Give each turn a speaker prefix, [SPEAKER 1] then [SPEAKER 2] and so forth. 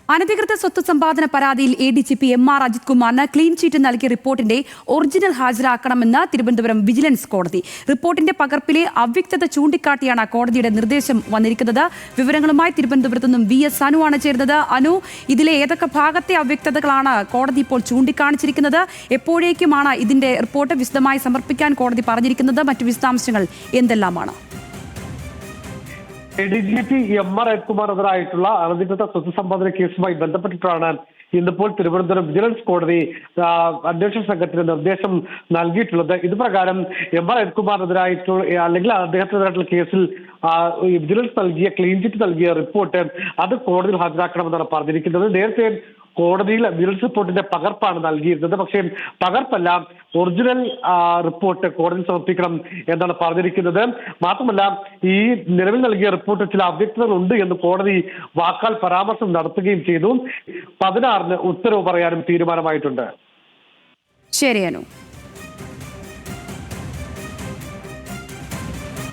[SPEAKER 1] അനധികൃത സ്വത്ത് സമ്പാദന പരാതിയിൽ ADGP MR അജിത് കുമാറിന് ക്ലീൻ ചീറ്റ് നൽകിയ റിപ്പോർട്ടിന്റെ ഒറിജിനൽ ഹാജരാക്കണമെന്ന് തിരുവനന്തപുരം വിജിലൻസ് കോടതി. റിപ്പോർട്ടിന്റെ പകർപ്പിലെ അവ്യക്തത ചൂണ്ടിക്കാട്ടിയാണ് കോടതിയുടെ നിർദ്ദേശം വന്നിരിക്കുന്നത്. വിവരങ്ങളുമായി തിരുവനന്തപുരത്ത് നിന്നും VS അനുവാണ് ചേരുന്നത്. അനു, ഇതിലെ ഏതൊക്കെ ഭാഗത്തെ അവ്യക്തതകളാണ് കോടതി ഇപ്പോൾ ചൂണ്ടിക്കാണിച്ചിരിക്കുന്നത്? എപ്പോഴേക്കുമാണ് ഇതിന്റെ റിപ്പോർട്ട് വിശദമായി സമർപ്പിക്കാൻ കോടതി പറഞ്ഞിരിക്കുന്നത്? മറ്റു വിശദാംശങ്ങൾ എന്തെല്ലാമാണ്?
[SPEAKER 2] ADGP MR അജിത് കുമാർ എതിരായിട്ടുള്ള അനധികൃത സ്വത്ത് സമ്പാദന കേസുമായി ബന്ധപ്പെട്ടിട്ടാണ് ഇന്നിപ്പോൾ തിരുവനന്തപുരം വിജിലൻസ് കോടതി അന്വേഷണ സംഘത്തിന് നിർദ്ദേശം നൽകിയിട്ടുള്ളത്. ഇത് പ്രകാരം MR അജിത് കുമാറിനെതിരായിട്ടുള്ള അല്ലെങ്കിൽ അദ്ദേഹത്തിനെതിരായിട്ടുള്ള കേസിൽ വിജിലൻസ് നൽകിയ ക്ലീൻ ചിറ്റ് നൽകിയ റിപ്പോർട്ട് അത് കോടതിയിൽ ഹാജരാക്കണമെന്നാണ് പറഞ്ഞിരിക്കുന്നത്. നേരത്തെ കോടതിയിൽ വിജിലൻസ് റിപ്പോർട്ടിന്റെ പകർപ്പാണ് നൽകിയിരുന്നത്. പക്ഷേ പകർപ്പല്ല, ഒറിജിനൽ റിപ്പോർട്ട് കോടതിയിൽ സമർപ്പിക്കണം എന്നാണ് പറഞ്ഞിരിക്കുന്നത്. മാത്രമല്ല, ഈ നിലവിൽ നൽകിയ റിപ്പോർട്ടിൽ ചില അവ്യക്തതകൾ ഉണ്ട് എന്ന് കോടതി വാക്കാൽ പരാമർശം നടത്തുകയും ചെയ്തു. 16-ന് ഉത്തരവ് പറയാനും തീരുമാനമായിട്ടുണ്ട്.
[SPEAKER 1] ശരി അനു.